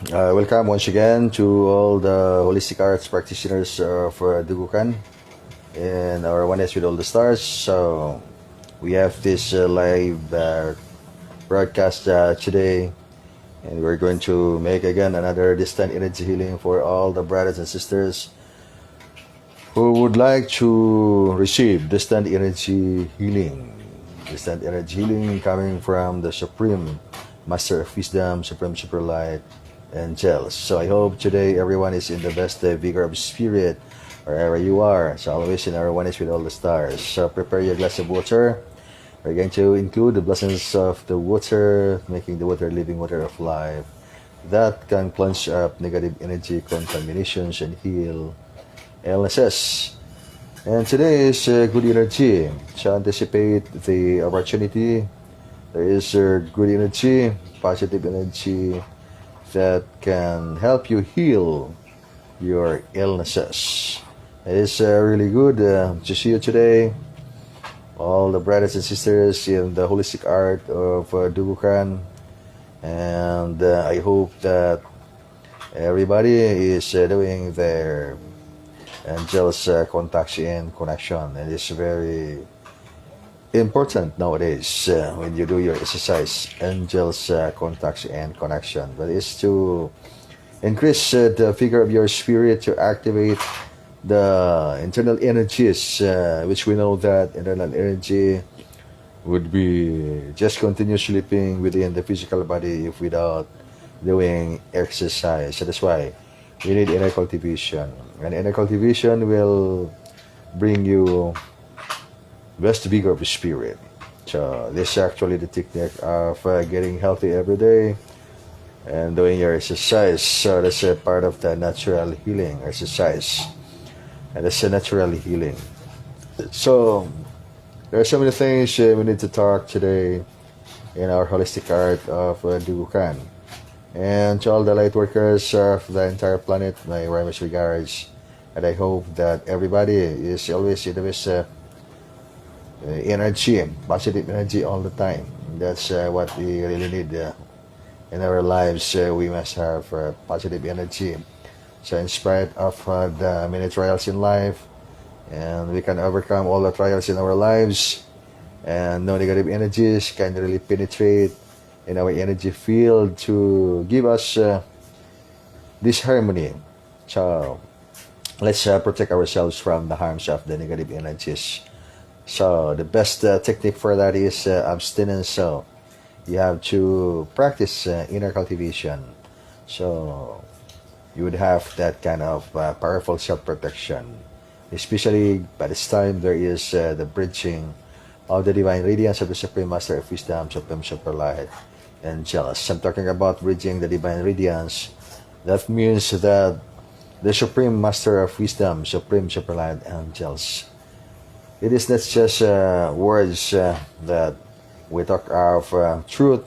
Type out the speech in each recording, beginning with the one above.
Welcome once again to all the holistic arts practitioners for Dugukan and our Oneness with All the Stars. So we have this live broadcast today, and we're going to make again another distant energy healing for all the brothers and sisters who would like to receive distant energy healing. Distant energy healing coming from the Supreme Master of Wisdom, Supreme Super Light, angels. So I hope today everyone is in the best vigor of spirit wherever you are. So always in our Oneness with All the Stars. So prepare your glass of water. We're going to include the blessings of the water, making the water living water of life that can plunge up negative energy contaminations and heal illnesses. And today is good energy. So anticipate the opportunity. There is good energy, positive energy that can help you heal your illnesses. It is really good to see you today, all the brothers and sisters in the holistic art of Dugukan, and I hope that everybody is doing their angels contacts and connection. It is very important nowadays when you do your exercise, angels contacts and connection, but it's to increase the figure of your spirit, to activate the internal energies, which we know that internal energy would be just continue sleeping within the physical body if without doing exercise. So that's why we need inner cultivation, and inner cultivation will bring you best vigor of spirit. So this is actually the technique of getting healthy every day and doing your exercise. So that's a part of the natural healing exercise, and that's a natural healing. So there are so many things we need to talk today in our holistic art of Dugukan. And to all the light workers of the entire planet, my warmest regards, and I hope that everybody is always in the best energy, positive energy all the time. That's what we really need in our lives. We must have positive energy. So in spite of the many trials in life, and we can overcome all the trials in our lives, and no negative energies can really penetrate in our energy field to give us this harmony. So let's protect ourselves from the harms of the negative energies. So the best technique for that is abstinence. So you have to practice inner cultivation. So you would have that kind of powerful self-protection. Especially by this time there is the bridging of the divine radiance of the Supreme Master of Wisdom, Supreme Super Light, angels. I'm talking about bridging the divine radiance. That means that the Supreme Master of Wisdom, Supreme Super Light, angels, it is not just words that we talk of truth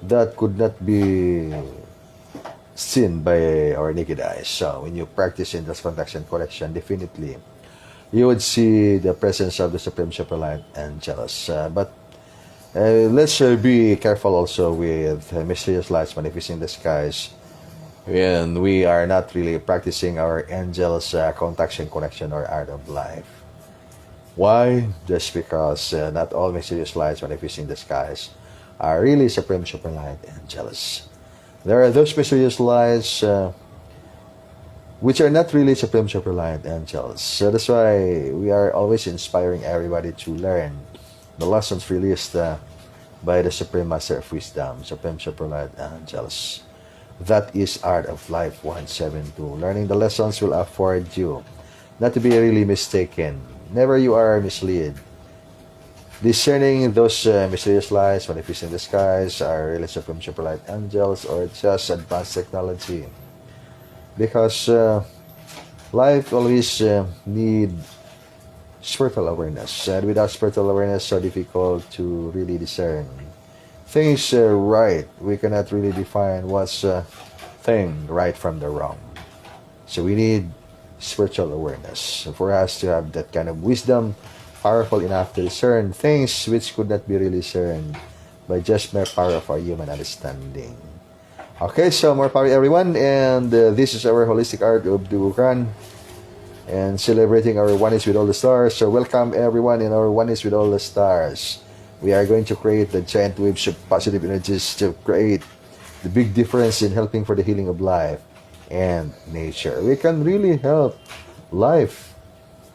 that could not be seen by our naked eyes. So when you practice in this contaction collection, definitely you would see the presence of the Supreme Super Light angels. But let's be careful also with mysterious lights manifesting the skies when we are not really practicing our angels contaction connection or art of life. Why? Just because not all mysterious lights manifesting the skies are really Supreme Super Light angels. There are those mysterious lights which are not really Supreme Super Light angels. So that's why we are always inspiring everybody to learn the lessons released by the Supreme Master of Wisdom, Supreme Super Light angels. That is Art of Life 172. Learning the lessons will afford you not to be really mistaken. Never you are misled. Discerning those mysterious lights manifesting in the skies are really Supreme Super Light angels or just advanced technology. Because life always need spiritual awareness, and without spiritual awareness, so difficult to really discern things right. We cannot really define what's thing right from the wrong. So we need spiritual awareness for us to have that kind of wisdom, powerful enough to discern things which could not be really discerned by just mere power of our human understanding. Okay, so more power everyone, and this is our holistic art of Dubukan and celebrating our oneness with all the stars. So welcome everyone in our oneness with all the stars. We are going to create the giant waves of positive energies to create the big difference in helping for the healing of life and nature. We can really help life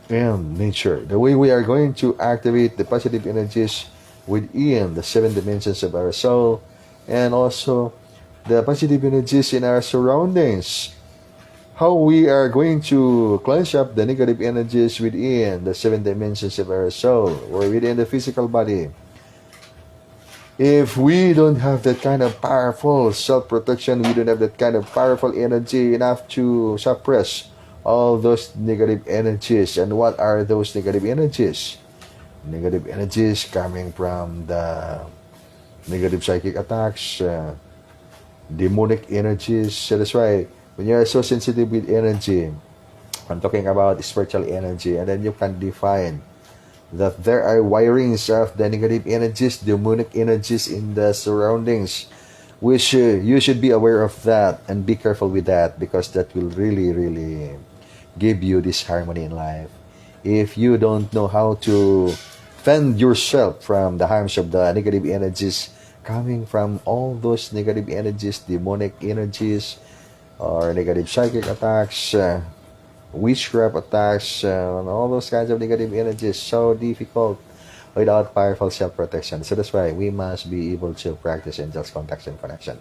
and nature. The way we are going to activate the positive energies within the 7 dimensions of our soul, and also the positive energies in our surroundings. How we are going to cleanse up the negative energies within the 7 dimensions of our soul or within the physical body. If we don't have that kind of powerful self-protection, we don't have that kind of powerful energy enough to suppress all those negative energies. And what are those negative energies? Negative energies coming from the negative psychic attacks, demonic energies. So that's why when you are so sensitive with energy, I'm talking about spiritual energy, and then you can define that there are wirings of the negative energies, demonic energies in the surroundings, which you should be aware of that and be careful with that, because that will really, really give you this harmony in life. If you don't know how to fend yourself from the harms of the negative energies coming from all those negative energies, demonic energies, or negative psychic attacks, witchcraft attacks, and all those kinds of negative energies, so difficult without powerful self-protection. So that's why we must be able to practice angels contact and connection.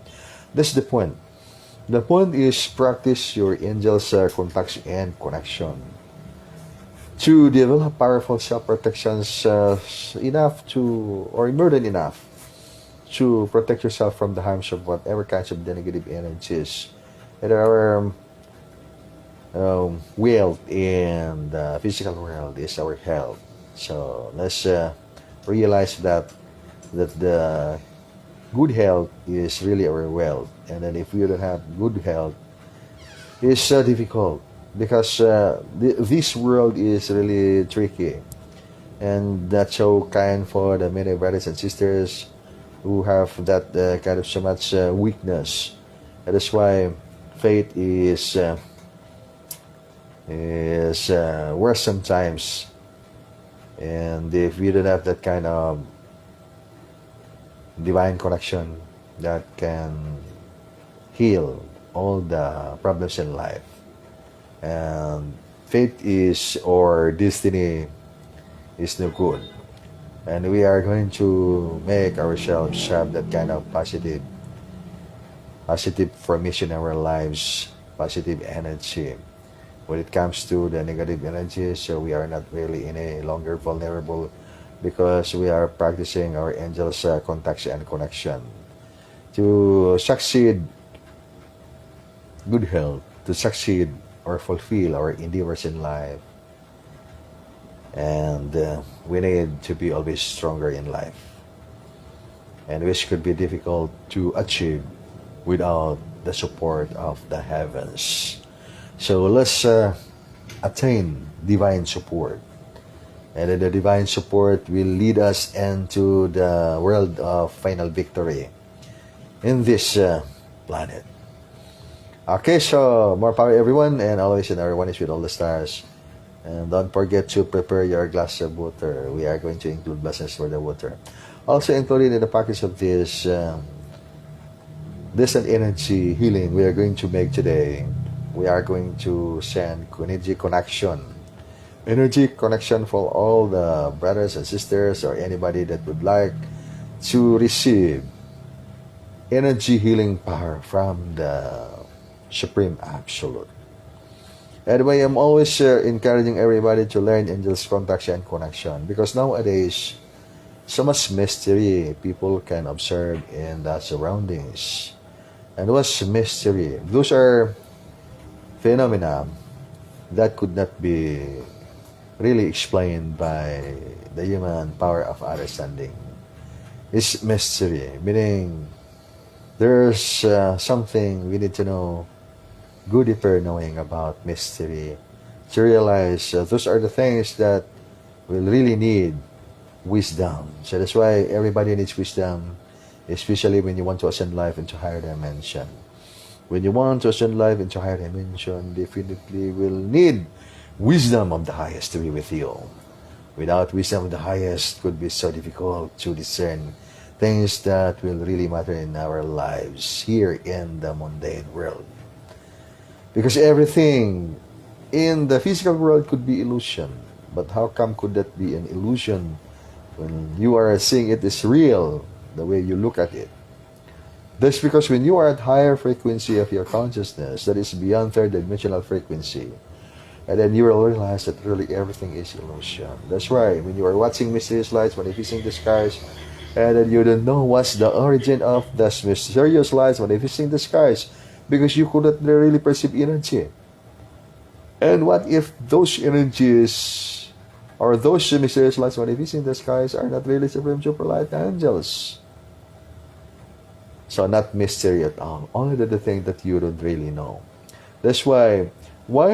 That's the point. The point is practice your angels contact and connection to develop powerful self-protections enough to, or more than enough, to protect yourself from the harms of whatever kinds of the negative energies that are wealth in the physical world is our health. So let's realize that the good health is really our wealth. And then if we don't have good health, it's so difficult, because this world is really tricky, and that's so kind for the many brothers and sisters who have that kind of so much weakness. That is why faith is worse sometimes. And if we don't have that kind of divine connection that can heal all the problems in life, and faith is, or destiny is no good. And we are going to make ourselves have that kind of positive formation in our lives, positive energy. When it comes to the negative energies, so we are not really any longer vulnerable, because we are practicing our angels contact and connection to succeed good health, to succeed or fulfill our endeavors in life. And we need to be always stronger in life, and which could be difficult to achieve without the support of the heavens. So let's attain divine support, and then the divine support will lead us into the world of final victory in this planet. Okay, so more power everyone, and always in our one is with all the stars. And don't forget to prepare your glass of water. We are going to include blessings for the water. Also included in the package of this an energy healing we are going to make today. We are going to send energy connection for all the brothers and sisters, or anybody that would like to receive energy healing power from the Supreme Absolute. Anyway, I'm always encouraging everybody to learn angels contact and connection, because nowadays so much mystery people can observe in the surroundings. And what's mystery? Those are phenomena that could not be really explained by the human power of understanding. It's mystery, meaning there's something we need to know, go deeper knowing about mystery, to realize those are the things that will really need wisdom. So that's why everybody needs wisdom, especially when you want to ascend life into higher dimension. When you want to ascend life into higher dimension, definitely will need wisdom of the highest to be with you. Without wisdom of the highest, could be so difficult to discern things that will really matter in our lives here in the mundane world. Because everything in the physical world could be illusion. But how come could that be an illusion when you are seeing it is real, the way you look at it? That's because when you are at higher frequency of your consciousness, that is beyond third dimensional frequency, and then you will realize that really everything is illusion. That's right. When you are watching mysterious lights manifesting the skies, and then you don't know what's the origin of the mysterious lights manifesting the skies, because you could not really perceive energy. And what if those energies or those mysterious lights manifesting the skies are not really supreme super light angels? So not mystery at all. Only the thing that you don't really know. That's why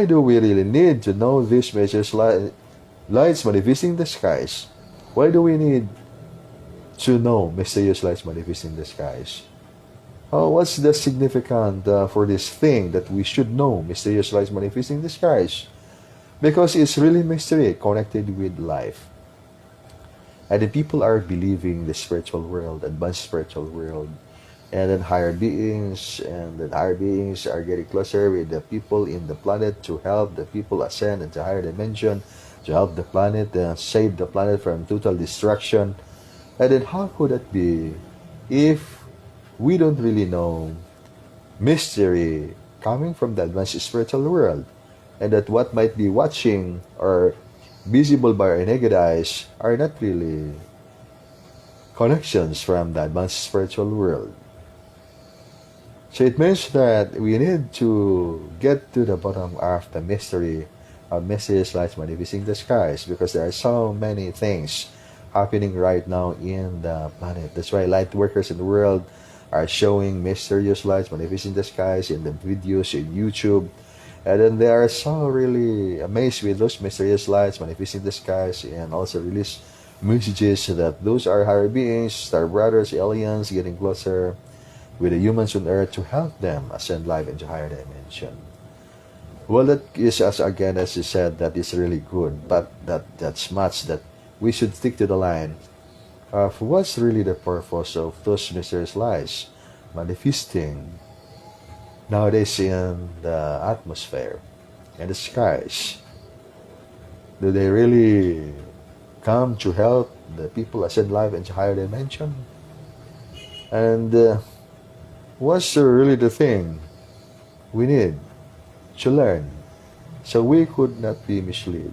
do we really need to know these mysterious lights manifesting the skies? Why do we need to know mysterious lights manifesting the skies? What's the significant for this thing that we should know mysterious lights manifesting the skies? Because it's really mystery connected with life. And the people are believing the spiritual world, advanced spiritual world, and then higher beings, and then higher beings are getting closer with the people in the planet to help the people ascend into higher dimension, to help the planet, save the planet from total destruction. And then how could that be if we don't really know mystery coming from the advanced spiritual world, and that what might be watching or visible by our naked eyes are not really connections from the advanced spiritual world? So it means that we need to get to the bottom of the mystery of mysterious lights manifesting the skies, because there are so many things happening right now in the planet. That's why light workers in the world are showing mysterious lights manifesting the skies in the videos in YouTube. And then they are so really amazed with those mysterious lights manifesting the skies, and also release messages that those are higher beings, star brothers, aliens getting closer with the humans on earth to help them ascend life into higher dimension. Well, that is, as again as you said, that is really good, but that's much that we should stick to the line of what's really the purpose of those mysterious lights manifesting nowadays in the atmosphere and the skies. Do they really come to help the people ascend life into higher dimension? And what's really the thing we need to learn so we could not be misled?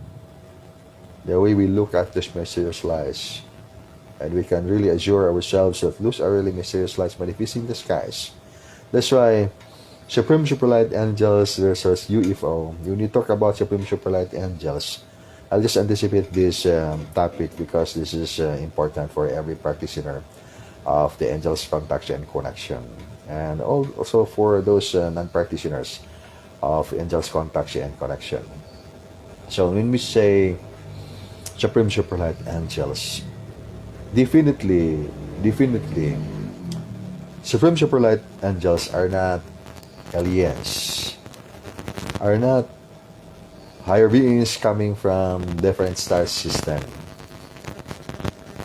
The way we look at these mysterious lights, and we can really assure ourselves that those are really mysterious lights manifesting the skies. That's why Supreme Superlight Angels versus UFO. When you talk about Supreme Superlight Angels, I'll just anticipate this topic because this is important for every practitioner of the Angels Contact and Connection, and also for those non-practitioners of Angels Contact and Connection. So when we say Supreme Superlight Angels, definitely, Supreme Superlight Angels are not aliens, are not higher beings coming from different star system.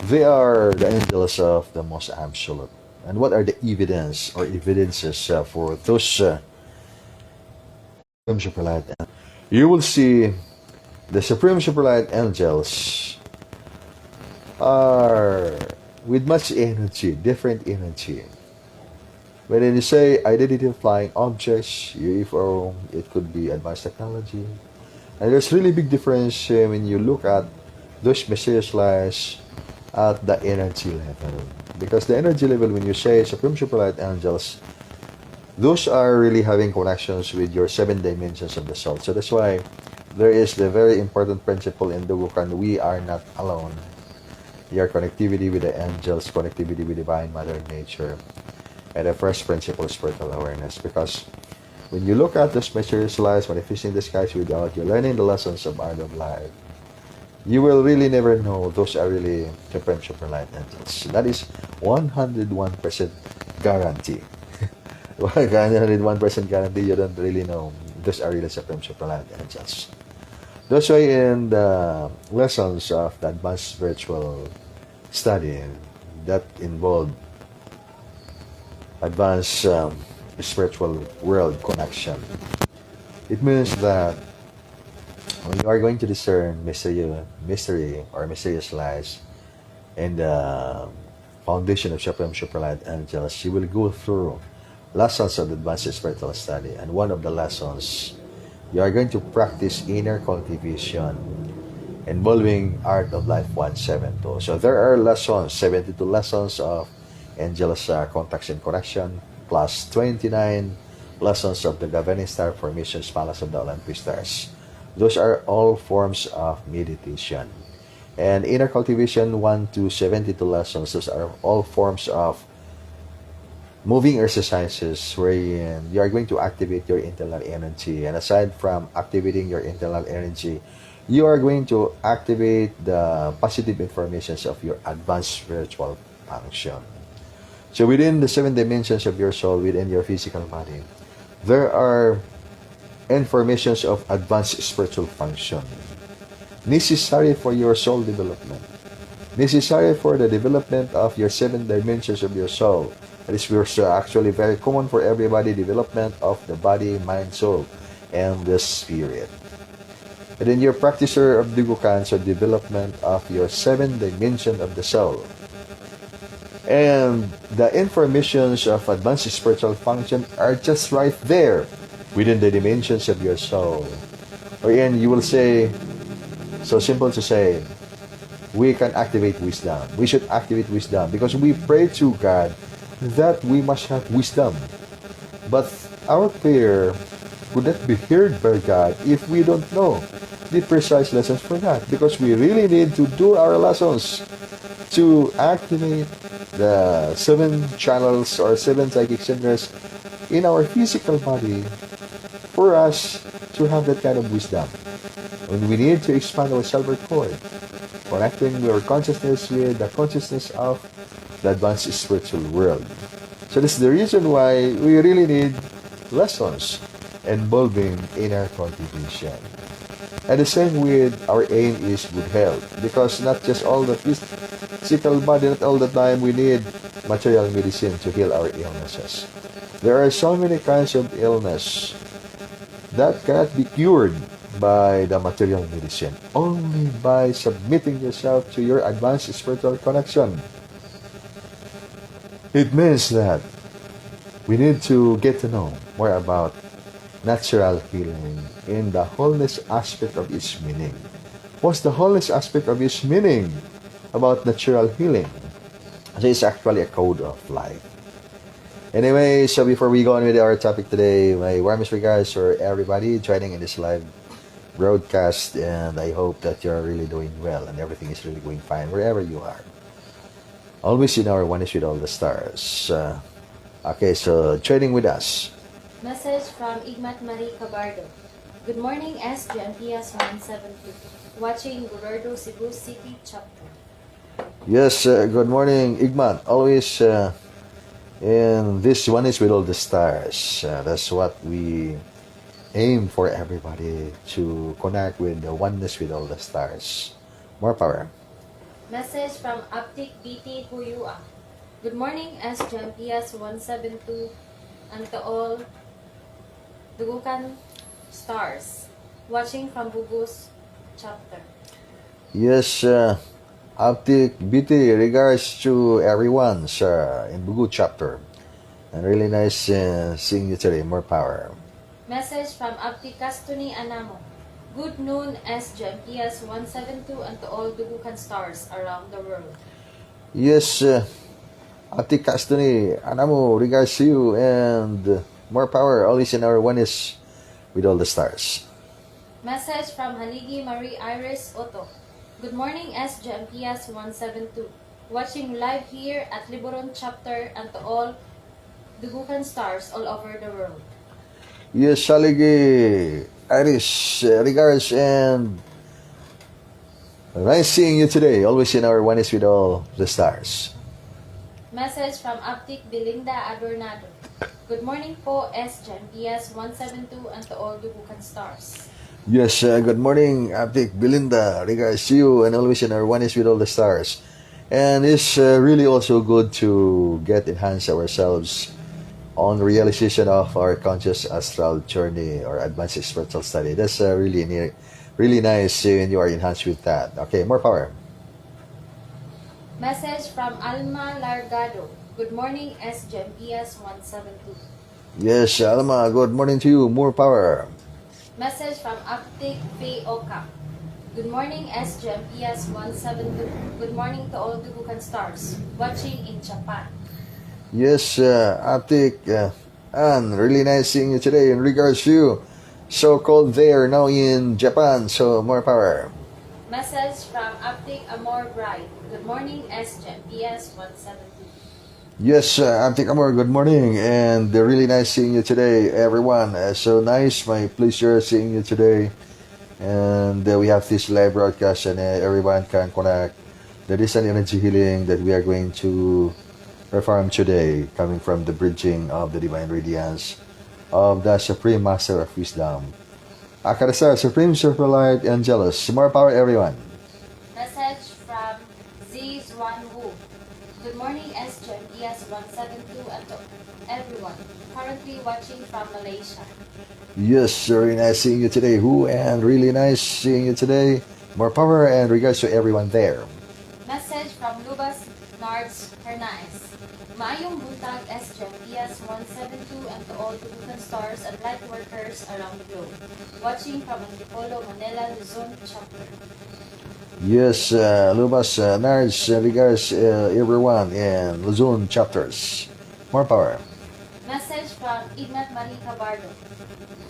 They are the angels of the most absolute. And what are the evidence or evidences for those Supreme Superlight Angels? You will see the Supreme Superlight Angels are with much energy, different energy. When you say identity of flying objects, UFO, it could be advanced technology. And there's really big difference when you look at those mysterious lights at the energy level. Because the energy level, when you say Supreme Superlight Angels, those are really having connections with your 7 dimensions of the soul. So that's why there is the very important principle in the Wukan, we are not alone. Your connectivity with the angels, connectivity with divine mother nature, and the first principle is spiritual awareness. Because when you look at those mysterious lights manifesting the skies without you learning the lessons of art of life, you will really never know those are really Supreme Superlight Angels. That is 101% guarantee. 101% guarantee you don't really know. Those are really supreme superlight angels. That's why in the lessons of the advanced spiritual study that involve advanced spiritual world connection, it means that when you are going to discern mystery or mysterious lies in the foundation of supreme superlight angels, you will go through lessons of advanced spiritual study, and one of the lessons you are going to practice inner cultivation involving art of life 172. So there are lessons, 72 lessons of angels contacts and correction, plus 29 lessons of the governing star formations, palace of the Olympic stars. Those are all forms of meditation. And inner cultivation 1 to 72 lessons, those are all forms of moving exercises wherein you are going to activate your internal energy. And aside from activating your internal energy, you are going to activate the positive informations of your advanced spiritual function. So within the 7 dimensions of your soul, within your physical body, there are informations of advanced spiritual function necessary for your soul development, necessary for the development of your 7 dimensions of your soul. That is actually very common for everybody, development of the body, mind, soul, and the spirit. And then your practitioner of Dugukan, so development of your 7 dimension of the soul. And the informations of advanced spiritual function are just right there within the dimensions of your soul. Wherein you will say, so simple to say, we can activate wisdom. We should activate wisdom because we pray to God that we must have wisdom. But our prayer would not be heard by God if we don't know the precise lessons for that, because we really need to do our lessons to activate the 7 channels or 7 psychic centers in our physical body for us to have that kind of wisdom. And we need to expand our silver cord, connecting our consciousness with the consciousness of the advanced spiritual world. So this is the reason why we really need lessons involving inner cultivation. And the same with our aim is good health, because not just all the physical body, not all the time we need material medicine to heal our illnesses. There are so many kinds of illness that cannot be cured by the material medicine, only by submitting yourself to your advanced spiritual connection. It means that we need to get to know more about natural healing in the wholeness aspect of its meaning. What's the wholeness aspect of its meaning about natural healing? So it's actually a code of life. Anyway, so before we go on with our topic today, my warmest regards for everybody joining in this live broadcast, and I hope that you're really doing well and everything is really going fine wherever you are. Always in our oneness with all the stars. Okay, so joining with us. Message from Igmat Marie Cabardo. Good morning, SG and PS 172. Watching Gurardo, Cebu City chapter. Yes, good morning, Igmat. Always in this oneness with all the stars. That's what we aim for everybody, to connect with the oneness with all the stars. More power. Message from Aptik BT Huyua. Good morning, SG and PS 172 and to all Dugukan stars. Watching from Bugus chapter. Yes, Aptik BT, regards to everyone, sir, in Bugu chapter. And really nice seeing you today. More power. Message from Aptik Kastuni Anamo. Good noon, SG and PS 172 and to all Dugukan stars around the world. Yes, Aptik Kastuni Anamo, regards to you, and more power. Always in our oneness with all the stars. Message from Haligi Marie Iris Otto. Good morning, SG and PS 172. Watching live here at Liboron chapter and to all Dugukan stars all over the world. Yes, Haligi Iris, regards, and nice seeing you today. Always in our oneness with all the stars. Message from Aptik Belinda Adornado. Good morning po, S. Jan PS 172 and to all Dubukan stars. Yes, good morning, Aptic Belinda. Regards to you and always in our One is with all the stars. And it's really also good to get enhance ourselves on realization of our conscious astral journey or advanced spiritual study. That's really nice when you are enhanced with that. Okay, more power. Message from Alma Largado. Good morning, S. Jan PS 172. Yes, Alma, good morning to you. More power. Message from Aptik Faye Oka. Good morning, S. Jan PS 172. Good morning to all Dubukan stars watching in Japan. Yes, Aptic, and really nice seeing you today. In regards to you, so cold there now in Japan, so more power. Message from Aptik Amor Bright. Good morning, S. Jan PS 172. Yes, Aptic Amor, good morning, and really nice seeing you today, everyone. So nice, my pleasure seeing you today. And we have this live broadcast, and everyone can connect. There is an energy healing that we are going to perform today, coming from the bridging of the divine radiance of the Supreme Master of Wisdom. Akarasa, Supreme Super Light Angelus. More power, everyone. Message from Z Zwan Wu. Good morning, S. Jan PS 172 and to everyone currently watching from Malaysia. Yes, very nice seeing you today, Who, and really nice seeing you today. More power and regards to everyone there. Message from Lubas Nards Hernandez. Maayong buntag, S. Jan PS 172 and to all Dubukan stars and light workers around the globe watching from Antipolo, Manila, Luzon chapter. Yes, Lubas Nards regards everyone in Luzon chapters. More power. Message from Ignat Marie Cabardo.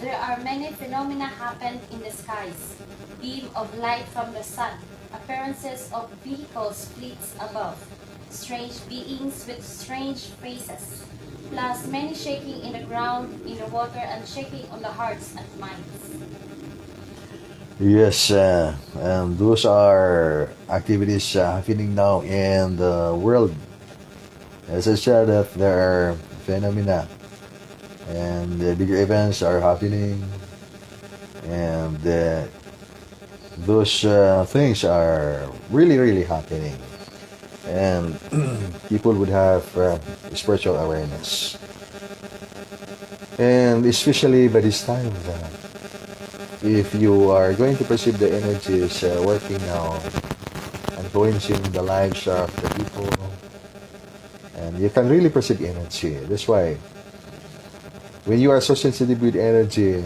There are many phenomena happen in the skies. Beam of light from the sun, appearances of vehicles fleets above, strange beings with strange faces, plus many shaking in the ground, in the water, and shaking on the hearts and minds. Yes, and those are activities happening now in the world. As I said, that there are phenomena and bigger events are happening, and those things are really happening, and people would have spiritual awareness, and especially by this time that if you are going to perceive the energies working now, influencing the lives of the people, and you can really perceive energy. That's why when you are so sensitive with energy,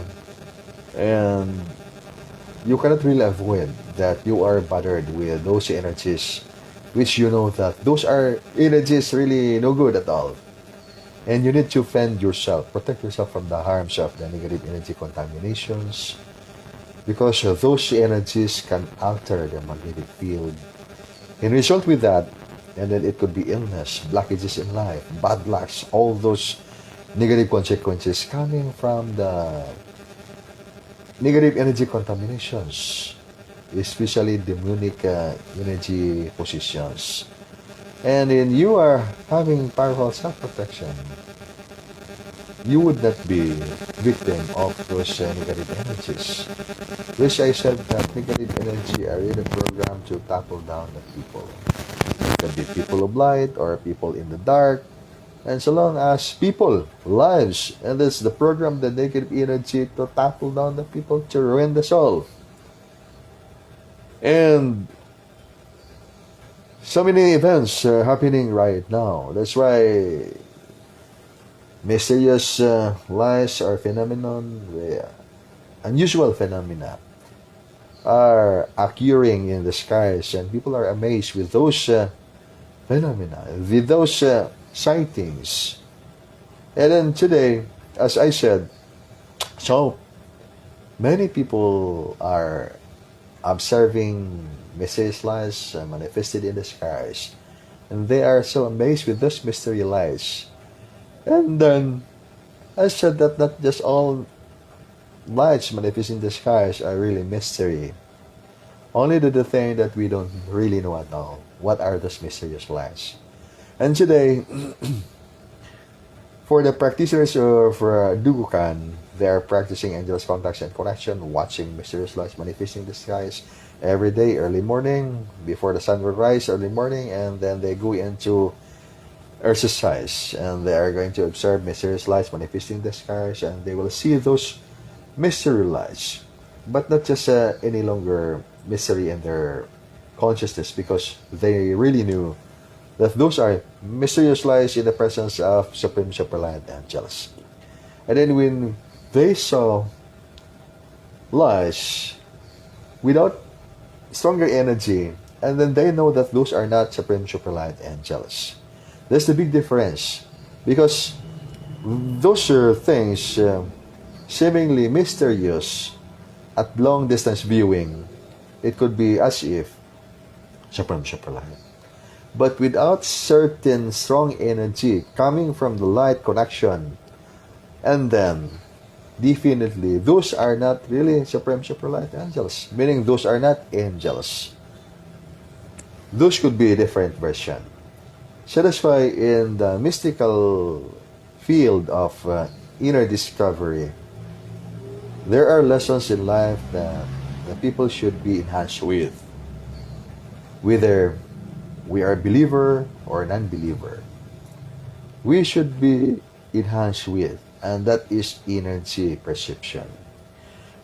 and you cannot really avoid that you are bothered with those energies, which you know that those are energies really no good at all. And you need to fend yourself, protect yourself from the harms of the negative energy contaminations, because those energies can alter the magnetic field. In result with that, and then it could be illness, blockages in life, bad lucks, all those negative consequences coming from the negative energy contaminations, especially demonic energy positions. And then you are having powerful self-protection, you would not be victim of those negative energies. Which I said that negative energy are really programmed to topple down the people. It can be people of light or people in the dark. And so long as people, lives, and it's the program, the negative energy to topple down the people to ruin the soul. And so many events are happening right now. That's why mysterious lies or phenomenon, unusual phenomena are occurring in the skies, and people are amazed with those phenomena, with those sightings. And then today, as I said, so many people are observing mysterious lights manifested in the skies, and they are so amazed with those mysterious lights. And then I said that not just all lights manifest in the skies are really mystery. Only the thing that we don't really know at all. What are those mysterious lights? And today, For the practitioners of Dugukan, they are practicing angels contacts and connection, watching mysterious lights manifesting the skies every day, early morning, before the sun will rise, early morning, and then they go into exercise and they are going to observe mysterious lights manifesting the skies, and they will see those mystery lights, but not just any longer mystery in their consciousness, because they really knew that those are mysterious lights in the presence of Supreme Superlight Angels. And then when they saw lights without stronger energy, and then they know that those are not Supreme Superlight Angels. There's the big difference, because those are things seemingly mysterious at long distance viewing. It could be as if Supreme Superlight, but without certain strong energy coming from the light connection, and then definitely those are not really Supreme Superlight Angels, meaning those are not angels. Those could be a different version. So that's why in the mystical field of inner discovery, there are lessons in life that the people should be enhanced with, whether we are a believer or non-believer. We should be enhanced with, and that is energy perception.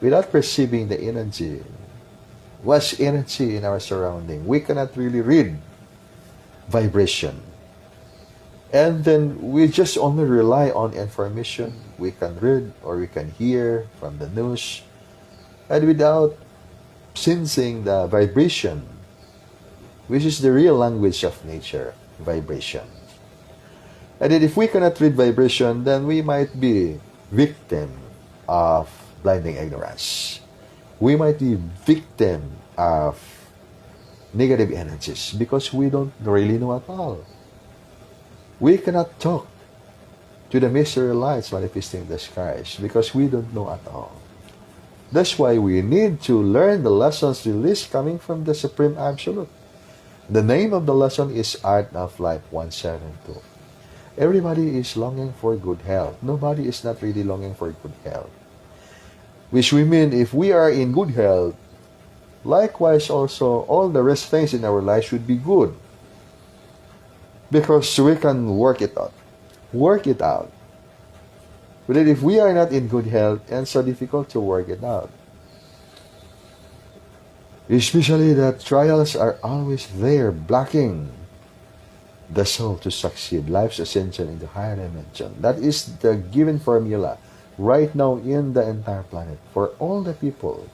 Without perceiving the energy, what's energy in our surrounding, we cannot really read vibration. And then we just only rely on information we can read or we can hear from the news, and without sensing the vibration, which is the real language of nature, vibration. And then if we cannot read vibration, then we might be victim of blinding ignorance. We might be victim of negative energies because we don't really know at all. We cannot talk to the mystery lights manifesting in the skies because we don't know at all. That's why we need to learn the lessons released coming from the Supreme Absolute. The name of the lesson is Art of Life 172. Everybody is longing for good health. Nobody is not really longing for good health. Which we mean if we are in good health, likewise also all the rest things in our life should be good. Because we can work it out. Work it out. But if we are not in good health, it's so difficult to work it out. Especially that trials are always there, blocking the soul to succeed, life's ascension in the higher dimension. That is the given formula right now in the entire planet for all the people.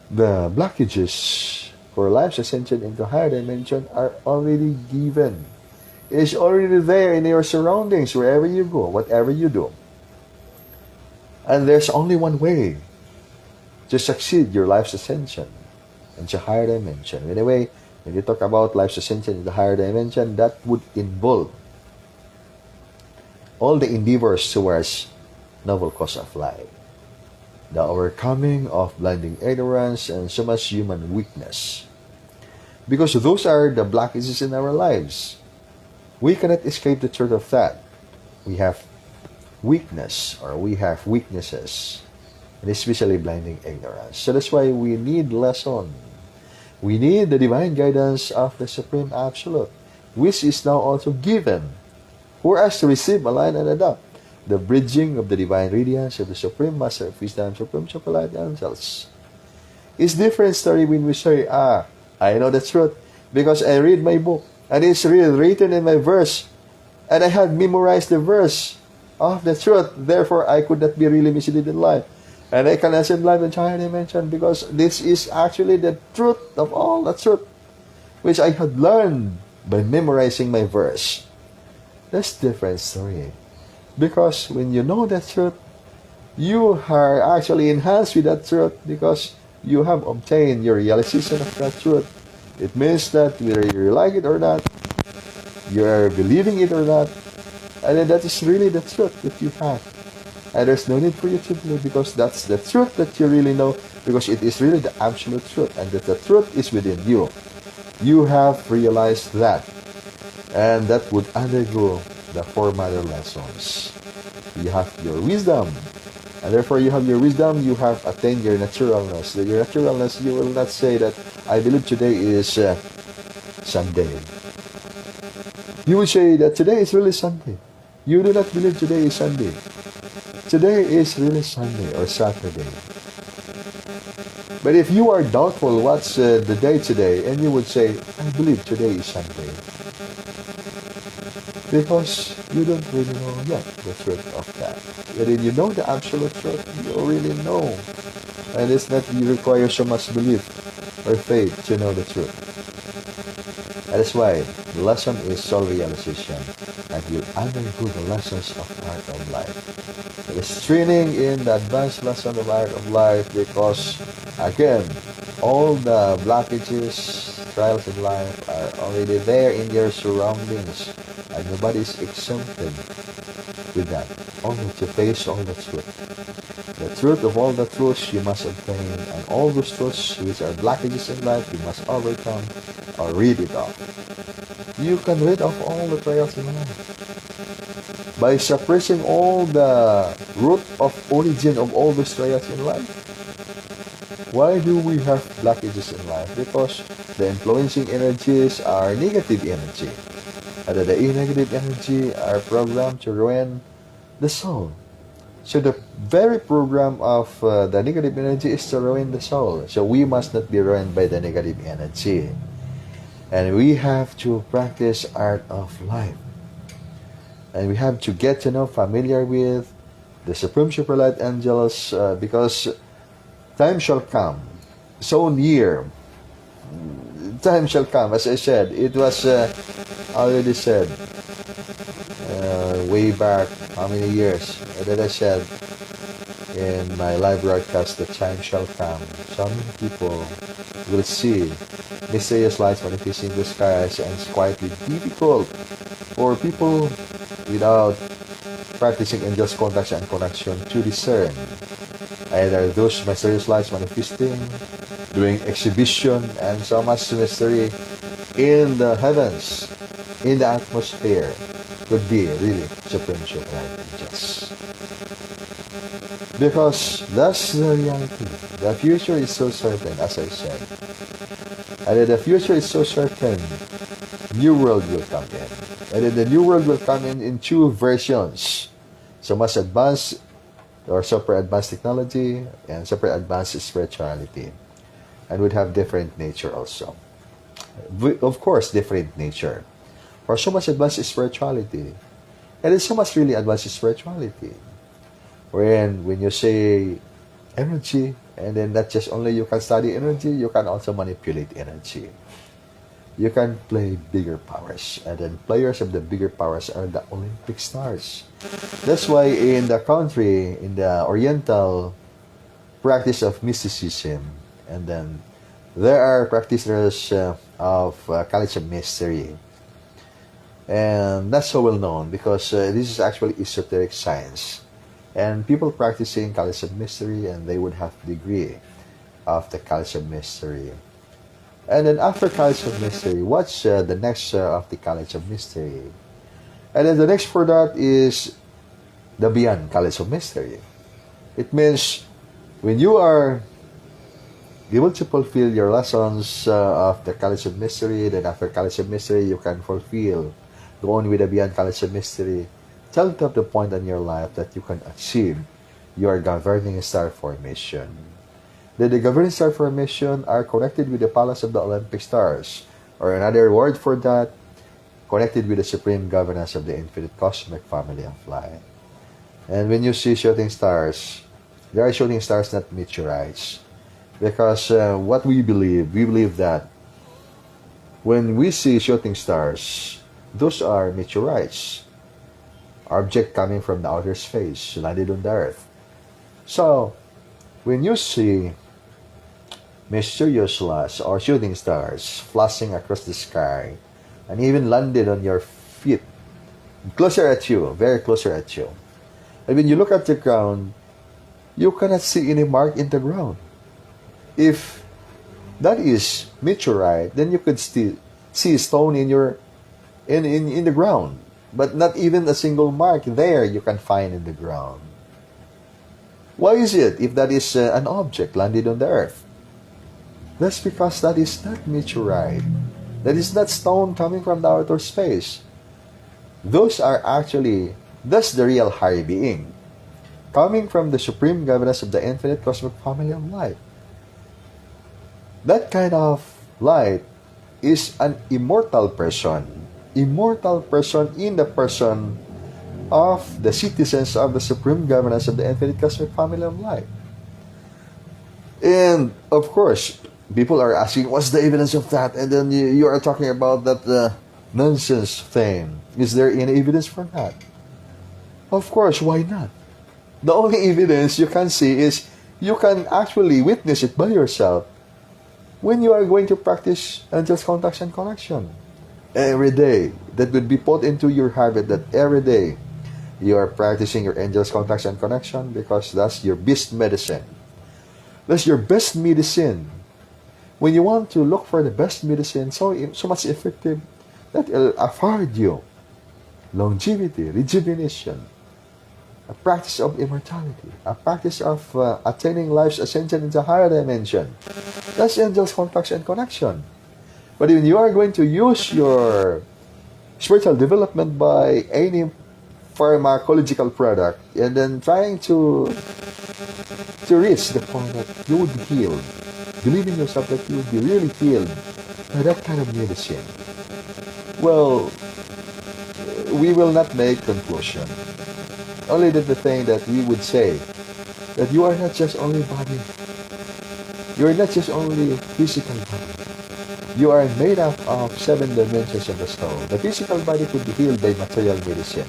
The blockages for life's ascension into higher dimension are already given. It is already there in your surroundings, wherever you go, whatever you do. And there's only one way to succeed your life's ascension into higher dimension. Anyway, when you talk about life's ascension in the higher dimension, that would involve all the endeavors towards noble cause of life, the overcoming of blinding ignorance and so much human weakness. Because those are the blockages in our lives. We cannot escape the truth of that. We have weakness, or we have weaknesses, and especially blinding ignorance. So that's why we need lesson. We need the divine guidance of the Supreme Absolute, which is now also given for us to receive, align, and adopt the bridging of the divine radiance of the Supreme Master of Wisdom, Supreme Superlight Angels. It's different story when we say, I know the truth because I read my book and it's real written in my verse and I had memorized the verse of the truth. Therefore, I could not be really misled in life. And I can ascend life in higher dimension because this is actually the truth of all the truth which I had learned by memorizing my verse. That's different story. Because when you know that truth, you are actually enhanced with that truth because you have obtained your realization of that truth. It means that whether you like it or not, you are believing it or not, and then that is really the truth that you have. And there's no need for you to believe because that's the truth that you really know, because it is really the absolute truth, and that the truth is within you. You have realized that, and that would undergo the four mother lessons. You have your wisdom, and therefore you have your wisdom, you have attained your naturalness. Your naturalness, you will not say that, I believe today is Sunday. You will say that today is really Sunday. You do not believe today is Sunday. Today is really Sunday or Saturday. But if you are doubtful what's the day today, and you would say, I believe today is Sunday. Because you don't really know yet the truth of that. Whether you know the absolute truth, you really know. And it's not you require so much belief or faith to know the truth. That is why the lesson is soul realization, and you undergo the lessons of art of life. It is training in the advanced lesson of art of life because, again, all the blockages, trials in life are already there in your surroundings, and nobody is exempted with that. Only to face all the truth. The truth of all the truths you must obtain, and all those truths which are blockages in life you must overcome or read it off. You can read off all the trials in life by suppressing all the root of origin of all those trials in life. Why do we have blockages in life? Because the influencing energies are negative energy. And the negative energy are programmed to ruin the soul. So the very program of the negative energy is to ruin the soul. So we must not be ruined by the negative energy. And we have to practice art of life. And we have to get to know, familiar with the Supreme Superlight Angels because time shall come, so near. Time shall come, as I said. It was already said way back, how many years? That I said in my live broadcast, the time shall come. So many people will see mysterious lights manifesting in the skies, and it's quite difficult for people without practicing angels contacts and connection to discern either those mysterious lights manifesting, doing exhibition, and so much mystery in the heavens, in the atmosphere, could be really supreme angels. Because that's the reality. The future is so certain, as I said. And if the future is so certain, new world will come in. And then the new world will come in two versions. So much advanced or super advanced technology and super advanced spirituality. And would have different nature also. Of course, different nature. For so much advanced spirituality. And it's so much really advanced spirituality. When you say energy, and then not just only you can study energy, you can also manipulate energy. You can play bigger powers, and then players of the bigger powers are the Olympic stars. That's why in the country, in the Oriental practice of mysticism, and then there are practitioners of College of Mystery, and that's so well known because this is actually esoteric science. And people practicing College of Mystery, and they would have degree of the College of Mystery. And then after College of Mystery, what's the next of the College of Mystery? And then the next for that is the Beyond College of Mystery. It means when you are able to fulfill your lessons of the College of Mystery, then after College of Mystery, you can fulfill, go on with the Beyond College of Mystery, till to the point in your life that you can achieve your governing star formation. The governing star formation are connected with the palace of the Olympic stars, or another word for that, connected with the supreme governance of the infinite cosmic family of life. And when you see shooting stars, they are shooting stars, not meteorites. Because what we believe that when we see shooting stars, those are meteorites, object coming from the outer space, landed on the earth. So, when you see mysterious lights or shooting stars flashing across the sky and even landed on your feet, closer at you, very closer at you, and when you look at the ground, you cannot see any mark in the ground. If that is meteorite, then you could still see stone in the ground. but not even a single mark there you can find in the ground. Why is it if that is an object landed on the earth? That's because that is not meteorite. That is not stone coming from the outer space. Those are actually, that's the real higher being, coming from the supreme governance of the infinite cosmic family of light. That kind of light is an immortal person in the person of the citizens of the supreme governance of the infinite cosmic family of light. And of course, people are asking, what's the evidence of that? And then you are talking about that nonsense thing. Is there any evidence for that? Of course, why not? The only evidence you can see is you can actually witness it by yourself when you are going to practice angels contact and connection. Every day, that would be put into your habit that every day you are practicing your angels contact and connection, because that's your best medicine. That's your best medicine. When you want to look for the best medicine, so much effective, that will afford you longevity, rejuvenation, a practice of immortality, a practice of attaining life's ascension into a higher dimension. That's angels contact and connection. But when you are going to use your spiritual development by any pharmacological product and then trying to reach the point that you would be healed, believe in yourself that you would be really healed by that kind of medicine, well, we will not make conclusion. Only that the thing that we would say, that you are not just only body, you are not just only physical body. You are made up of 7 dimensions of the soul. The physical body could be healed by material medicine,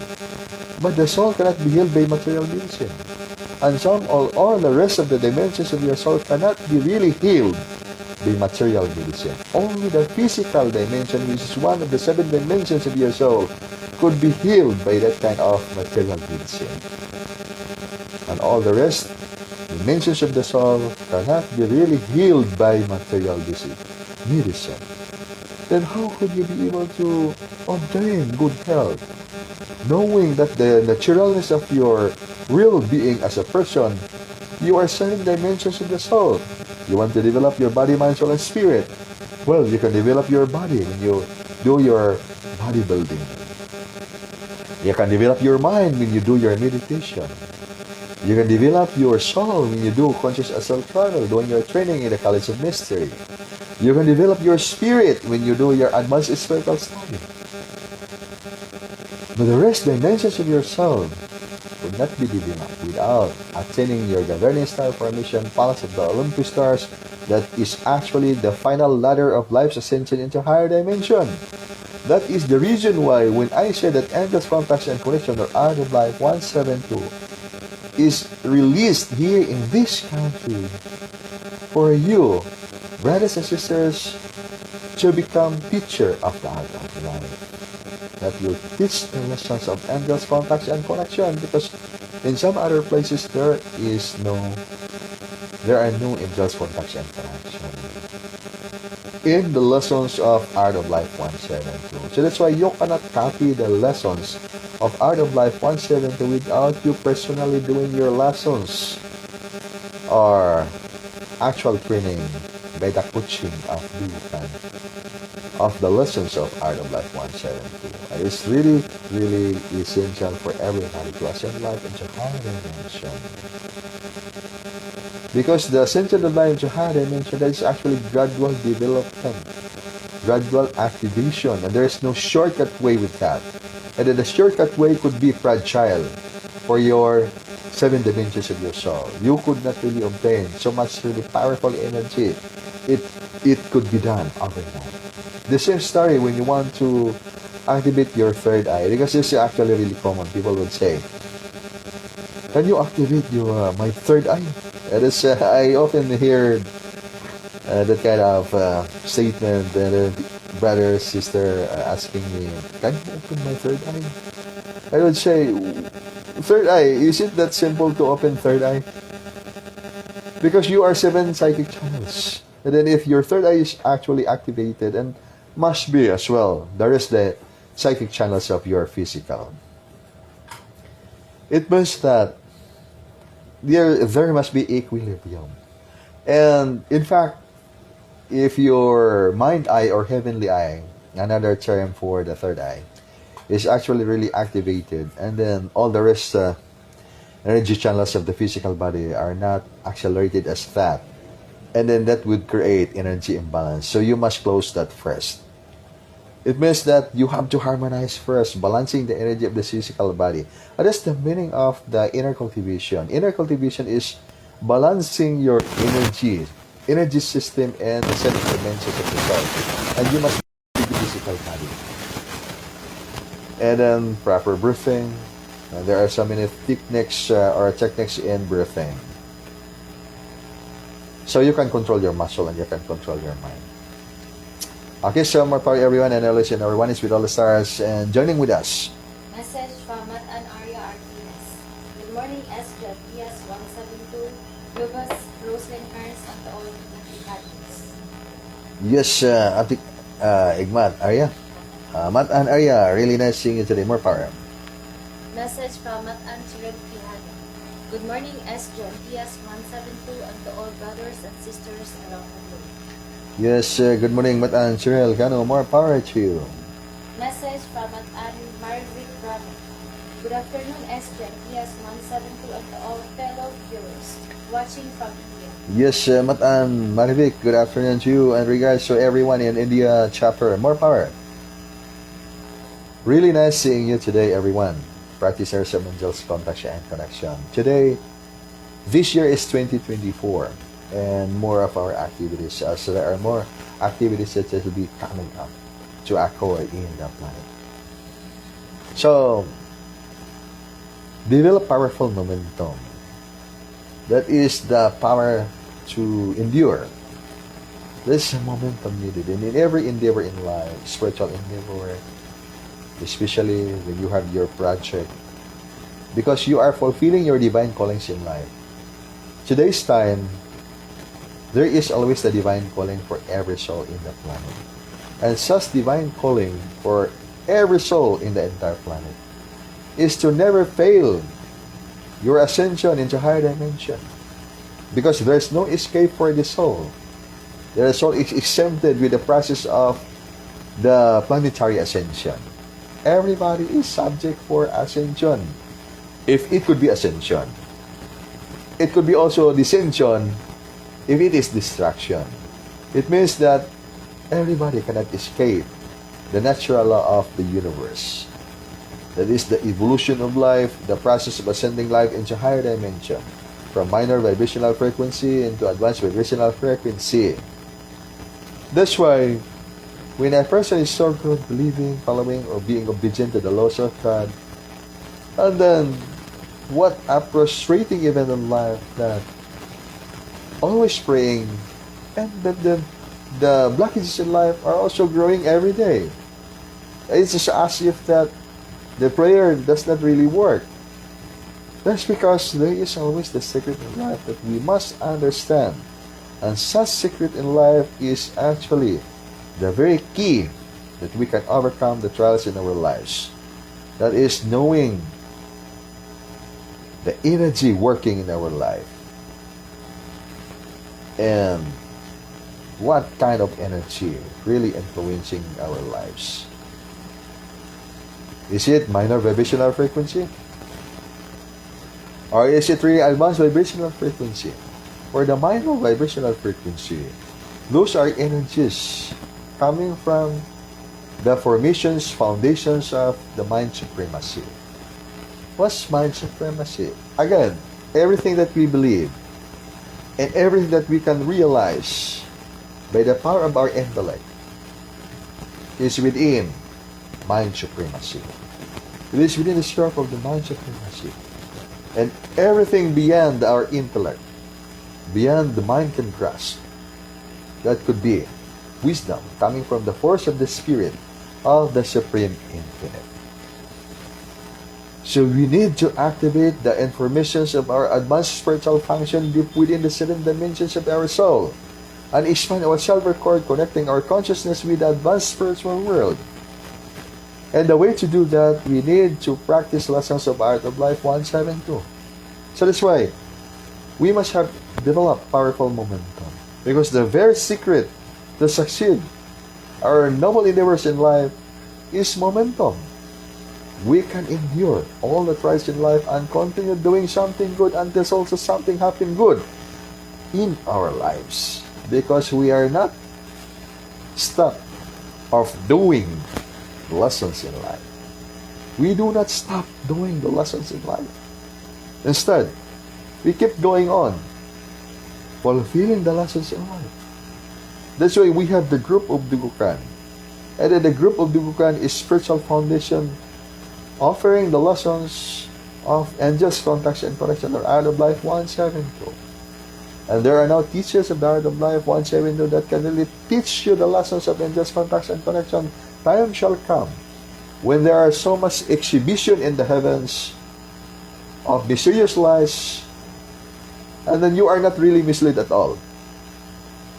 but the soul cannot be healed by material medicine. And some or the rest of the dimensions of your soul cannot be really healed by material medicine. Only the physical dimension, which is one of the 7 dimensions of your soul, could be healed by that kind of material medicine. And all the rest, dimensions of the soul, cannot be really healed by material medicine. Then how could you be able to obtain good health? Knowing that the naturalness of your real being as a person, you are 7 dimensions of the soul. You want to develop your body, mind, soul, and spirit. Well, you can develop your body when you do your bodybuilding. You can develop your mind when you do your meditation. You can develop your soul when you do conscious astral travel, doing your training in the College of Mystery. You can develop your spirit when you do your advanced spiritual study. But the rest dimensions of your soul would not be developed without attaining your governing star formation palace of the Olympus stars, that is actually the final ladder of life's ascension into higher dimension. That is the reason why when I say that angels contact and connection or Art of Life 172 is released here in this country for you, brothers and sisters, to become teacher of the art of life, that will teach the lessons of angels contact and connection, because in some other places there are no angels contact and connection in the lessons of Art of Life 172. So that's why you cannot copy the lessons of Art of Life 172 without you personally doing your lessons or actual training by the coaching of the lessons of Art of Life 172. And it's really, really essential for everybody to ascend life into higher dimension. Because the ascension of life into higher dimension, that is actually gradual development, gradual activation, and there is no shortcut way with that. And then the shortcut way could be fragile for your 7 dimensions of your soul. You could not really obtain so much really powerful energy. It could be done overnight. The same story when you want to activate your third eye, because this is actually really common. People would say, "Can you activate my third eye?" That is, I often hear that kind of statement, and brother, sister asking me, "Can you open my third eye?" I would say, "Third eye, is it that simple to open third eye?" Because you are 7 psychic channels. And then if your third eye is actually activated, and must be as well, there is the psychic channels of your physical. It means that there must be equilibrium. And in fact, if your mind eye or heavenly eye, another term for the third eye, is actually really activated, and then all the rest energy channels of the physical body are not accelerated as that, and then that would create energy imbalance. So you must close that first. It means that you have to harmonize first, balancing the energy of the physical body. And that's the meaning of the inner cultivation. Inner cultivation is balancing your energy system, and the seven dimensions of the soul. And you must be the physical body. And then proper breathing. There are so many techniques or techniques in breathing. So you can control your muscle and you can control your mind. Okay, so more power everyone, and listen, everyone is with all the stars and joining with us. Message from Matt and Arya Artinas. Good morning, SJ, PS172, Lubas, Roslyn Ernst, and all the Catholics. Yes, Igmat, Arya. Matt and Arya, really nice seeing you today. More power. Message from Matt and Chirel Pihada. Good morning, SJ, PS172, and to all brothers and sisters around the globe. Yes, good morning, Matt and Cheryl Cano. More power to you. Message from Matt and Margaret Bravo. Good afternoon, SJ, PS172, and to all fellow viewers watching from India. Yes, Matt and Marivik, good afternoon to you, and regards to everyone in India chapter. More power. Really nice seeing you today, everyone. Practitioners of angels, contact and connection. Today, this year is 2024, and more of our activities. So there are more activities that will be coming up to occur in the planet. So, develop powerful momentum. That is the power to endure. There's a momentum needed, and in every endeavor in life, spiritual endeavor, especially when you have your project, because you are fulfilling your divine callings in life. Today's time, there is always the divine calling for every soul in the planet. And such divine calling for every soul in the entire planet is to never fail your ascension into higher dimension. Because there's no escape for the soul. The soul is exempted with the process of the planetary ascension. Everybody is subject for ascension. If it could be ascension, it could be also descension. If it is destruction, it means that everybody cannot escape the natural law of the universe. That is the evolution of life, the process of ascending life into higher dimension, from minor vibrational frequency into advanced vibrational frequency. That's why when a person is so good believing, following, or being obedient to the laws of God, and then what a frustrating event in life that always praying, and then the blockages in life are also growing every day. It's just as if that the prayer does not really work. That's because there is always the secret in life that we must understand. And such secret in life is actually the very key that we can overcome the trials in our lives. That is knowing the energy working in our life. And what kind of energy really influencing our lives? Is it minor vibrational frequency? Or is it really advanced vibrational frequency? Or the minor vibrational frequency? Those are energies coming from the formations, foundations of the mind supremacy. What's mind supremacy? Again, everything that we believe and everything that we can realize by the power of our intellect is within mind supremacy. It is within the scope of the mind supremacy. And everything beyond our intellect, beyond the mind can grasp, that could be wisdom coming from the force of the spirit of the Supreme Infinite. So we need to activate the informations of our advanced spiritual function deep within the seven dimensions of our soul and expand our silver cord, connecting our consciousness with the advanced spiritual world. And the way to do that, we need to practice lessons of Art of Life 172. So that's why we must have developed powerful momentum. Because the very secret to succeed our noble endeavors in life is momentum. We can endure all the trials in life and continue doing something good until also something happen good in our lives. Because we are not stopped of doing lessons in life. We do not stop doing the lessons in life. Instead, we keep going on, fulfilling the lessons in life. That's why we have the group of Dugukan. And then the group of Dugukan is spiritual foundation, offering the lessons of angels, contacts, and connection, or Art of Life 172. And there are now teachers of the Art of Life 172 that can really teach you the lessons of angels, contacts, and connection. Time shall come when there are so much exhibition in the heavens of mysterious lies, and then you are not really misled at all.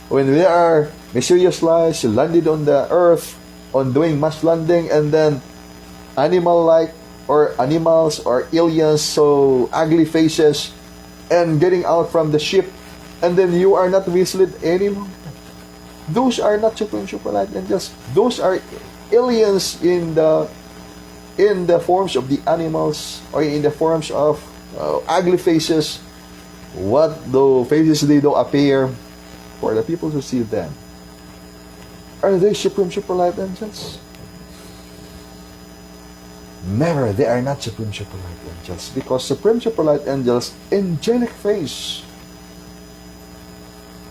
When there are mysterious lies landed on the earth, on doing mass landing, and then animal-like or animals or aliens, so ugly faces, and getting out from the ship, and then you are not misled any longer. Those are not supreme superlight angels. Those are aliens in the forms of the animals, or in the forms of ugly faces. What the faces they do appear for the people who see them. Are they supreme superlight angels? Never. They are not supreme superlight angels, because supreme superlight angels, angelic face,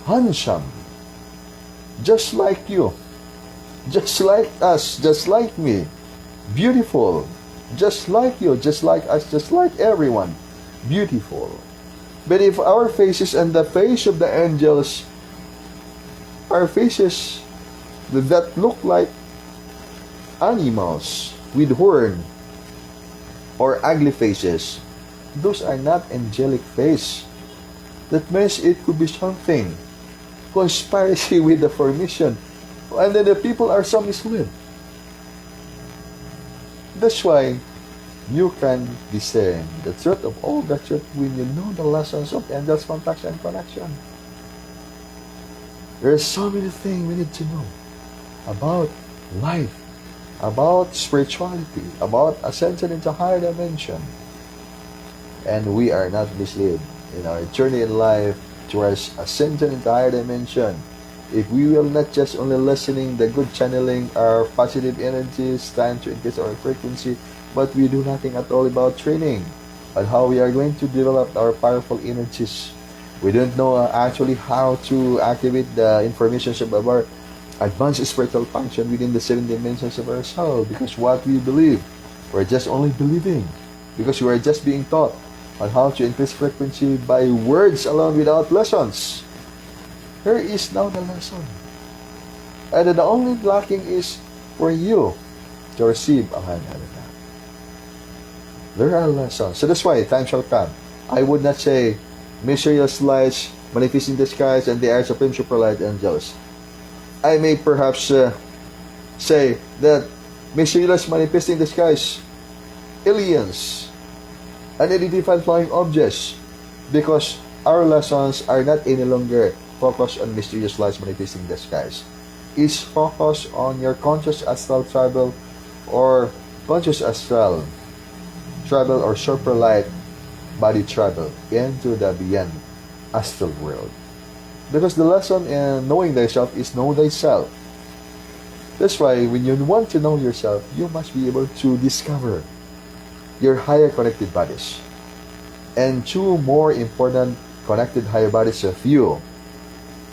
handsome, just like you, just like us, just like me, beautiful, just like you, just like us, just like everyone, beautiful. But if our faces and the face of the angels are faces that look like animals with horn or ugly faces, those are not angelic face. That means it could be something conspiracy with the formation, and then the people are so misled. That's why you can discern the truth of all the truth when you know the lessons of angels, contacts, and connection. There are so many things we need to know about life, about spirituality, about ascension into higher dimension. And we are not misled in our journey in life towards ascension into higher dimension if we will not just only listening the good channeling our positive energies, time to increase our frequency, but we do nothing at all about training on how we are going to develop our powerful energies. We don't know actually how to activate the information of our advanced spiritual function within the 7 dimensions of our soul, because what we believe, we're just only believing, because we are just being taught on how to increase frequency by words alone without lessons. Here is now the lesson. And the only lacking is for you to receive a hand at a time. There are lessons. So that's why time shall come. I would not say mysterious lights manifest in the skies and they are supreme superlight angels. I may perhaps say that mysterious manifest in the skies, aliens, unidentified flying objects, because our lessons are not any longer focused on mysterious lights manifesting in the skies. It's focused on your conscious astral travel, or conscious astral travel, or super light body travel into the beyond astral world. Because the lesson in knowing thyself is know thyself. That's why when you want to know yourself, you must be able to discover your higher connected bodies. And two more important connected higher bodies of you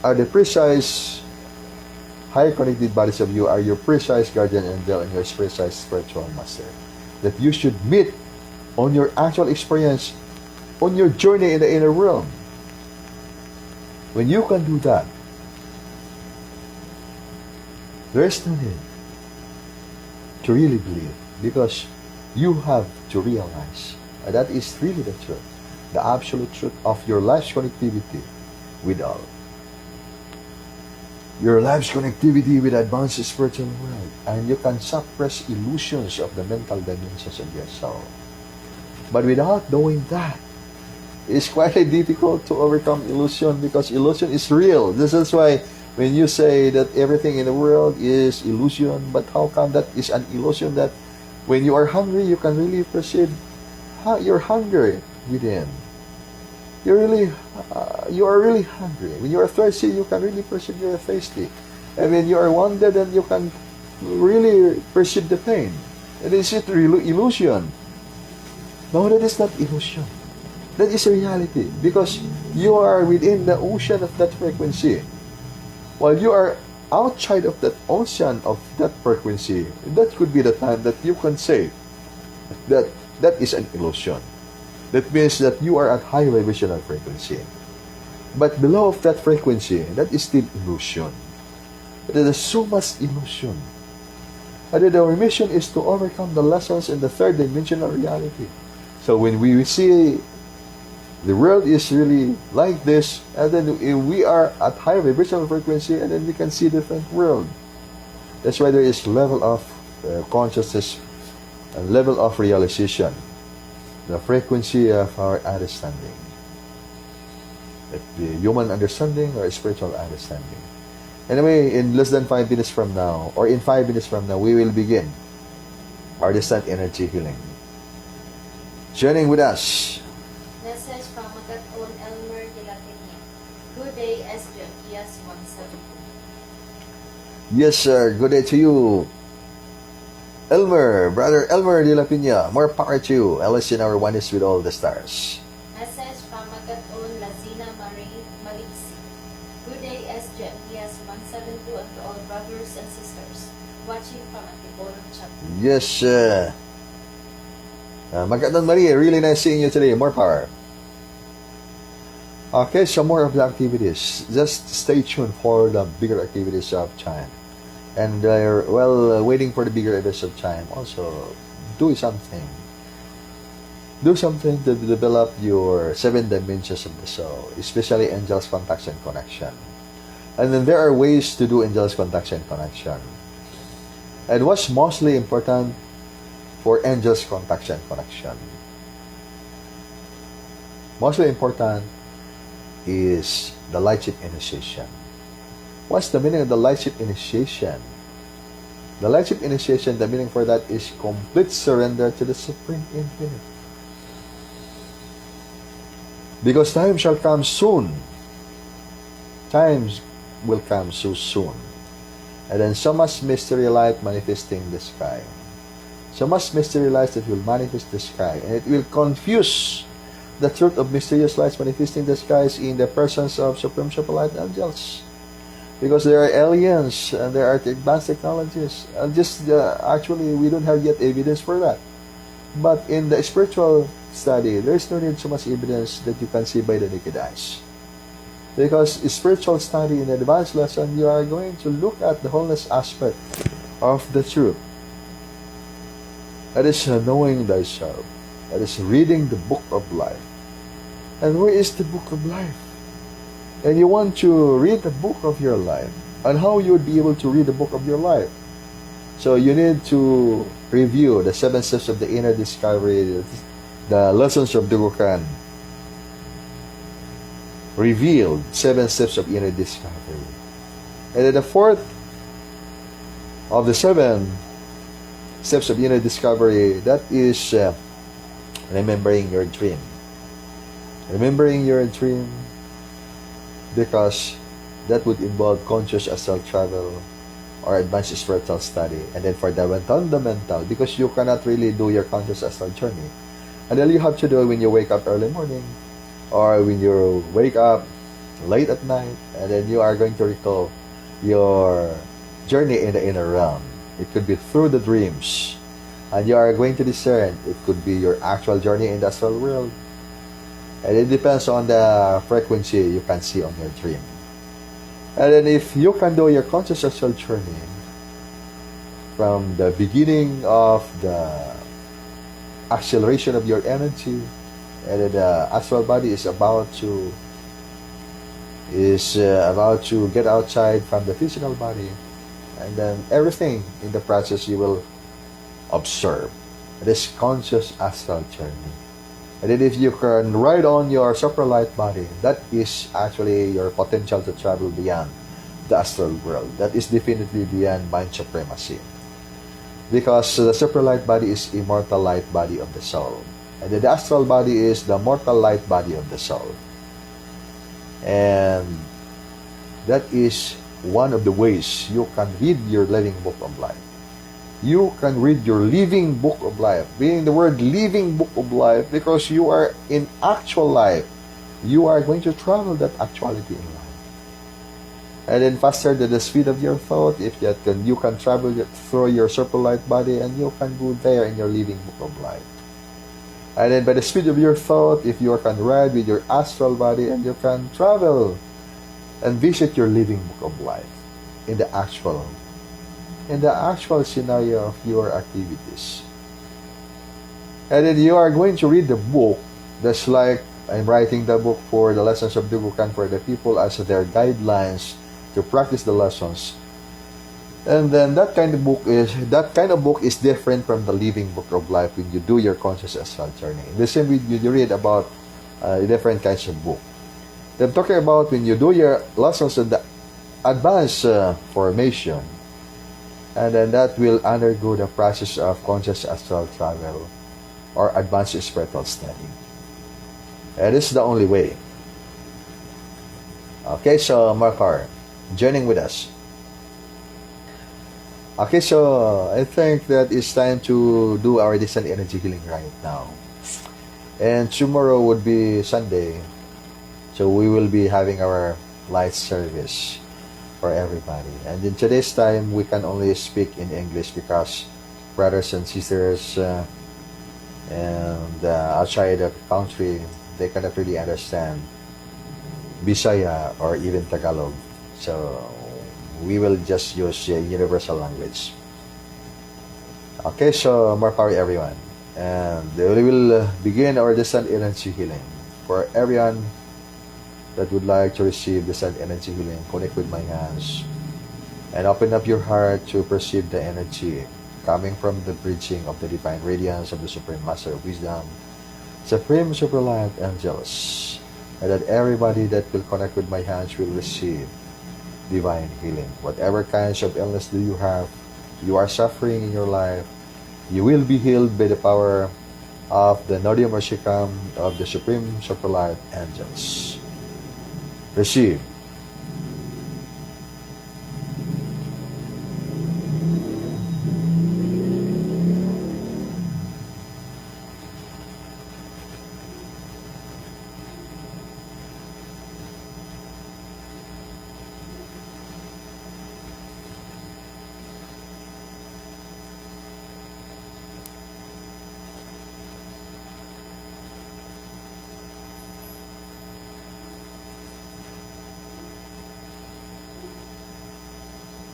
are the precise higher connected bodies of you are your precise guardian angel and your precise spiritual master that you should meet on your actual experience on your journey in the inner realm. When you can do that, there is no need to really believe, because you have to realize that is really the truth, the absolute truth of your life's connectivity with all. your life's connectivity with advanced spiritual world, and you can suppress illusions of the mental dimensions of your soul. But without doing that, it's quite difficult to overcome illusion, because illusion is real. This is why when you say that everything in the world is illusion, but how come that is an illusion that when you are hungry, you can really perceive you're hungry within. You are really hungry. When you are thirsty, you can really perceive you're thirsty. And when you are wounded, then you can really perceive the pain. And is it illusion? No, that is not illusion. That is a reality, because you are within the ocean of that frequency. While you are outside of that ocean of that frequency, that could be the time that you can say that that is an illusion. That means that you are at high vibrational frequency. But below of that frequency, that is still illusion. There is so much illusion. And then our mission is to overcome the lessons in the third dimensional reality. So when we see the world is really like this, and then we are at high vibrational frequency, and then we can see different world. That's why there is level of consciousness and level of realization, the frequency of our understanding, the human understanding or spiritual understanding. Anyway, in less than 5 minutes from now, or in 5 minutes from now, we will begin our descent energy healing. Joining with us. Message from Magaton Elmer de la Peña. Good day, SJ. Yes, 172. Yes, sir. Good day to you, Elmer, brother Elmer de la Peña. More power to you. I listen our oneness with all the stars. Message from Magaton Lazina Marie Maliksi. Good day, SJ. Yes, 172, and to all brothers and sisters watching from Antipolo Chapter. Yes, Magaton Maria, really nice seeing you today. More power. Okay, some more of the activities. Just stay tuned for the bigger activities of time. And waiting for the bigger events of time. Also, do something. Do something to develop your 7 dimensions of the soul, especially angels contact and connection. And then there are ways to do angels contact and connection. And what's mostly important for angels contact and connection? Mostly important is the lightship initiation. What's the meaning of the lightship initiation? The lightship initiation, the meaning for that is complete surrender to the Supreme Infinite. Because time shall come soon. Times will come so soon. And then so much mystery light manifesting the sky. So much mystery lights that will manifest the sky. And it will confuse the truth of mysterious lights manifesting the skies in the presence of Supreme Light Angels. Because there are aliens and there are advanced technologies. And actually, we don't have yet evidence for that. But in the spiritual study, there is no need so much evidence that you can see by the naked eyes. Because spiritual study in the advanced lesson, you are going to look at the wholeness aspect of the truth. That is knowing thyself. That is reading the book of life. And where is the book of life? And you want to read the book of your life. And how you would be able to read the book of your life? So you need to review the 7 steps of the inner discovery, the lessons of Dugukan. Revealed 7 steps of inner discovery. And then the 4th of the 7 steps of inner discovery, that is remembering your dream. Remembering your dream, because that would involve conscious astral travel or advanced spiritual study. And then for the fundamental, because you cannot really do your conscious astral journey. And all you have to do when you wake up early morning, or when you wake up late at night, and then you are going to recall your journey in the inner realm. It could be through the dreams. And you are going to discern, it could be your actual journey in the astral world. And it depends on the frequency you can see on your dream. And then if you can do your conscious astral journey from the beginning of the acceleration of your energy, and then the astral body is about to is about to get outside from the physical body, and then everything in the process you will observe. It is conscious astral journey. And then if you can ride on your supralight body, that is actually your potential to travel beyond the astral world. That is definitely beyond mind supremacy. Because the supralight body is immortal light body of the soul. And the astral body is the mortal light body of the soul. And that is one of the ways you can read your living book of life. You can read your living book of life. Being the word living book of life, because you are in actual life. You are going to travel that actuality in life. And then faster than the speed of your thought, if that can, you can travel through your supralight body, and you can go there in your living book of life. And then by the speed of your thought, if you can ride with your astral body, and you can travel and visit your living book of life in the actual scenario of your activities. And then you are going to read the book. That's like I'm writing the book for the lessons of Dugukan for the people as their guidelines to practice the lessons. And then that kind of book is different from the living book of life when you do your conscious astral journey. The same way you read about different kinds of book. I'm talking about when you do your lessons in the advanced formation, and then that will undergo the process of conscious astral travel or advanced spiritual study. And this is the only way. Okay, so Markar, joining with us. Okay, so I think that it's time to do our descent energy healing right now. And tomorrow would be Sunday, so we will be having our light service for everybody. And in today's time, we can only speak in English because brothers and sisters and outside the country, they cannot really understand Bisaya or even Tagalog. So we will just use universal language. Okay, so more power everyone. And we will begin our descent energy healing. For everyone that would like to receive descent energy healing, connect with my hands and open up your heart to perceive the energy coming from the bridging of the divine radiance of the Supreme Master of Wisdom, Supreme Superlight Angels, and that everybody that will connect with my hands will receive divine healing. Whatever kinds of illness do you have, you are suffering in your life, you will be healed by the power of the Nodium Orshikam of the Supreme Superlight Angels. Receive.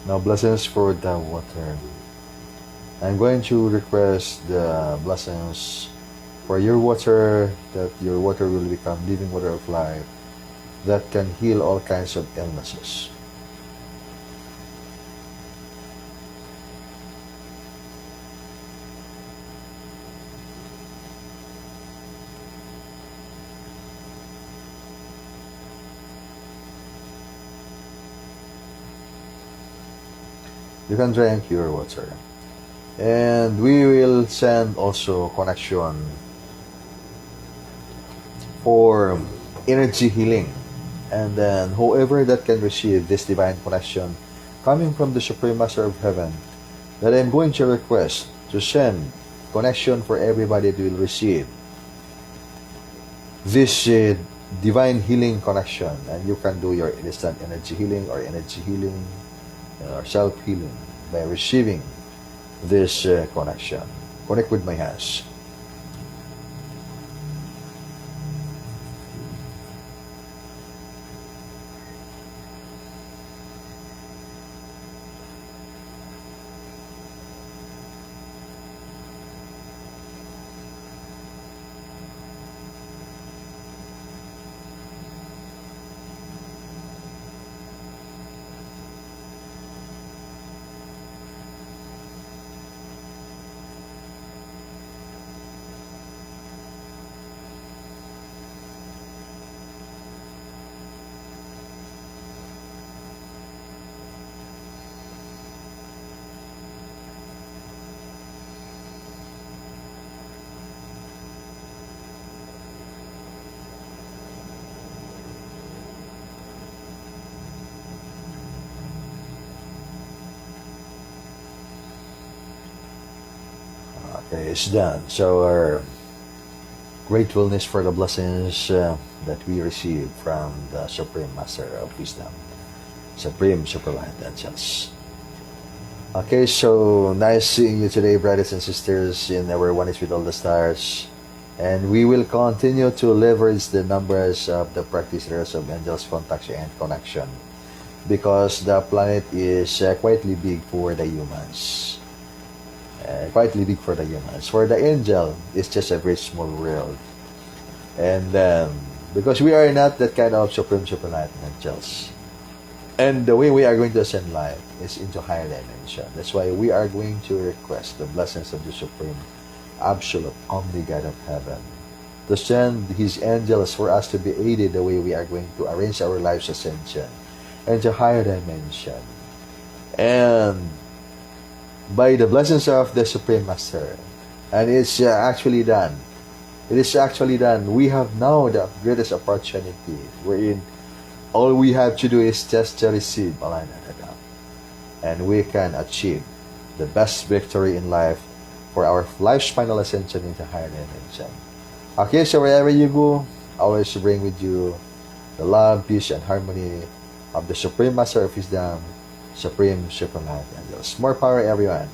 Now blessings for the water. I'm going to request the blessings for your water, that your water will become living water of life that can heal all kinds of illnesses. You can drink your water. And we will send also connection for energy healing. And then whoever that can receive this divine connection coming from the Supreme Master of Heaven, that I'm going to request to send connection for everybody that will receive this divine healing connection. And you can do your instant energy healing or self-healing by receiving this connection. Connect with my hands. is done. So our gratefulness for the blessings that we receive from the Supreme Master of Wisdom, Supreme Superlight Angels. Okay, so nice seeing you today, brothers and sisters, in our One is with All the Stars. And we will continue to leverage the numbers of the practitioners of angels contact and connection, because the planet is quietly big for the humans. Quietly big for the humans. For the angel, it's just a very small world. And because we are not that kind of supreme superlight angels. And the way we are going to ascend life is into higher dimension. That's why we are going to request the blessings of the Supreme Absolute Omni God of Heaven to send His angels for us to be aided the way we are going to arrange our life's ascension into higher dimension. And by the blessings of the Supreme Master, and it's actually done. It is actually done. We have now the greatest opportunity wherein all we have to do is just to receive alignment, and we can achieve the best victory in life for our life's final ascension into higher dimension. Okay, so wherever you go, always bring with you the love, peace, and harmony of the Supreme Master of Wisdom, Supreme Superlight Angels. More power, everyone.